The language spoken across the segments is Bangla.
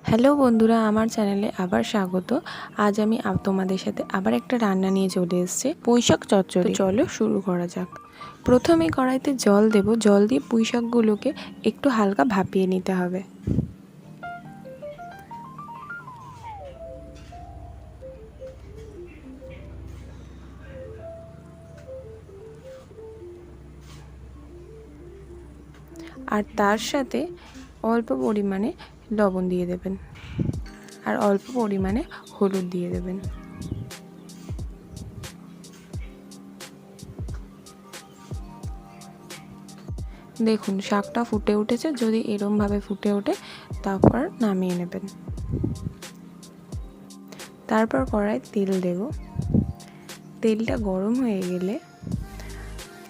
হ্যালো বন্ধুরা, আমার চ্যানেলে আবার স্বাগত। আজ আমি তোমাদের সাথে আবার একটা রান্না নিয়ে চলে এসেছি, পুঁইশাক চচ্চড়ি। চলো শুরু করা যাক। প্রথমে কড়াইতে জল দেব। জল দিয়ে পুঁইশাকগুলোকে একটু হালকা ভাপিয়ে নিতে হবে। আর তার সাথে অল্প পরিমাণে লবণ দিয়ে দেবেন আর অল্প পরিমাণে হলুদ দিয়ে দেবেন। দেখুন শাকটা ফুটে উঠেছে। যদি এরমভাবে ফুটে ওঠে তারপর নামিয়ে নেবেন। তারপর কড়াই তেল দেব। তেলটা গরম হয়ে গেলে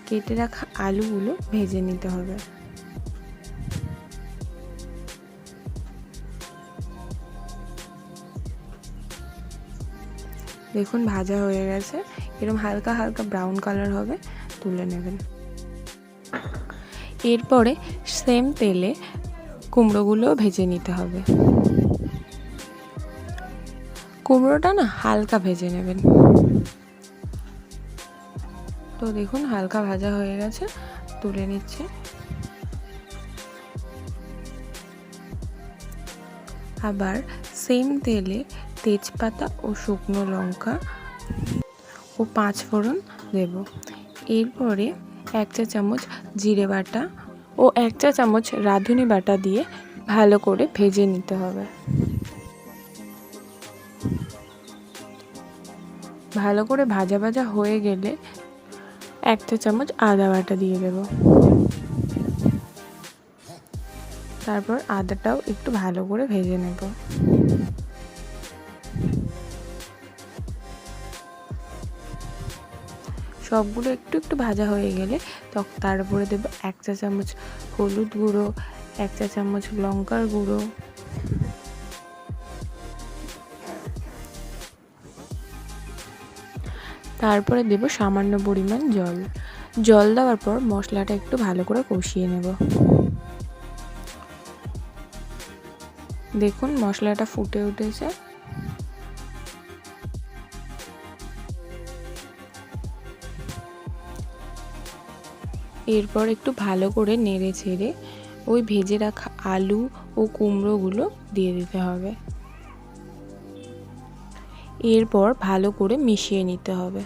কেটে রাখা আলুগুলো ভেজে নিতে হবে। দেখুন ভাজা হয়ে গেছে। এরকম হালকা হালকা ব্রাউন কালার হবে, তুলে নেবেন। এরপরে সেম তেলে কুমড়োগুলোও ভেজে নিতে হবে। কুমড়োটা না হালকা ভেজে নেবেন। তো দেখুন হালকা ভাজা হয়ে গেছে, তুলে নিচ্ছে। আবার সেম তেলে তেজপাতা ও শুকনো লঙ্কা ও 5 ফোড়ন দেব। এরপরে 1 চা চামচ জিরে বাটা ও 1 চা চামচ রাঁধুনি বাটা দিয়ে ভালো করে ভেজে নিতে হবে। ভালো করে ভাজা ভাজা হয়ে গেলে 1 চা চামচ আদা বাটা দিয়ে দেব। তারপর আদাটাও একটু ভালো করে ভেজে নেব। সবগুলো একটু একটু ভাজা হয়ে গেলে তারপরে দেব 1 চা চামচ হলুদ গুঁড়ো, 1 চা চামচ লঙ্কার গুঁড়ো, তারপরে দেব সামান্য পরিমাণ জল। জল দেওয়ার পর মশলাটা একটু ভালো করে কষিয়ে নেব। দেখুন মশলাটা ফুটে উঠেছে। এরপর একটু ভালো করে নেড়ে ছেড়ে ওই ভেজে রাখা আলু ও কুমড়োগুলো দিয়ে দিতে হবে। এরপর ভালো করে মিশিয়ে নিতে হবে।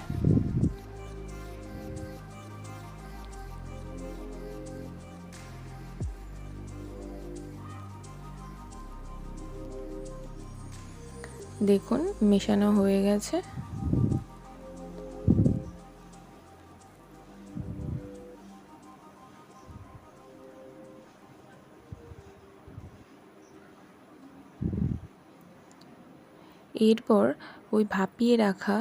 দেখুন মেশানো হয়ে গেছে। এরপর ওই ভাপিয়ে রাখা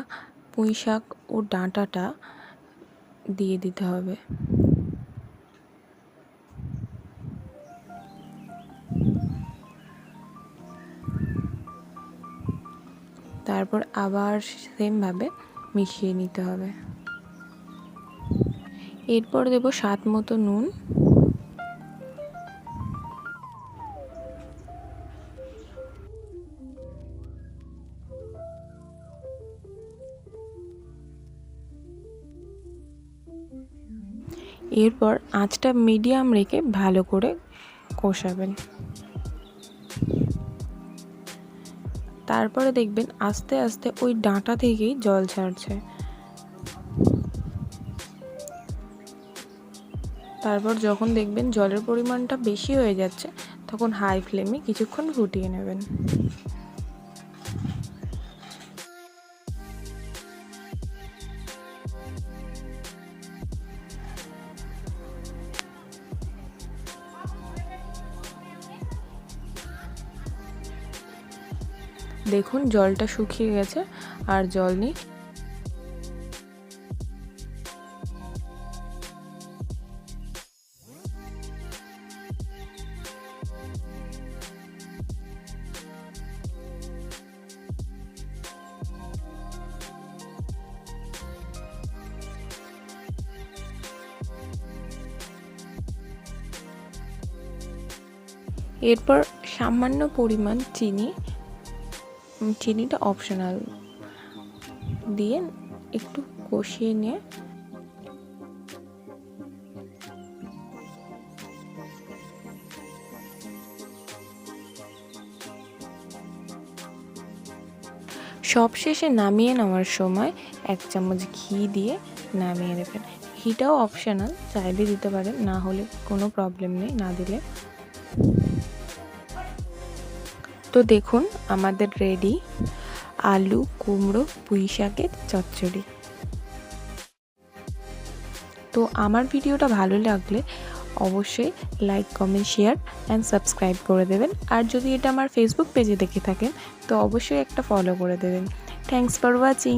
পুঁইশাক ও ডাঁটাটা দিয়ে দিতে হবে। তারপর আবার সেমভাবে মিশিয়ে নিতে হবে। এরপর দেব স্বাদ মতো নুন। এরপর আঁচটা মিডিয়াম রেখে ভালো করে কষাবেন। তারপরে দেখবেন আস্তে আস্তে ওই ডাঁটা থেকেই জল ছাড়ছে। তারপর যখন দেখবেন জলের পরিমাণটা বেশি হয়ে যাচ্ছে তখন হাই ফ্লেমে কিছুক্ষণ ফুটিয়ে নেবেন। দেখুন জলটা শুকিয়ে গেছে, আর জল নেই। এরপর সামান্য পরিমাণ চিনিটা অপশনাল দিয়ে একটু কষিয়ে নিয়ে সবশেষে নামিয়ে নেওয়ার সময় 1 চামচ ঘি দিয়ে নামিয়ে নেবেন। ঘিটাও অপশনাল, চাইলে দিতে পারেন, না হলে কোনো প্রবলেম নেই না দিলে। তো দেখুন আমাদের রেডি আলু কুমড়ো পুঁই শাকের চচ্চড়ি। তো আমার ভিডিওটা ভালো লাগলে অবশ্যই like comment share and subscribe করে দেবেন। আর যদি এটা আমার ফেসবুক পেজে দেখে থাকেন তো অবশ্যই একটা ফলো করে দেবেন। Thanks for watching.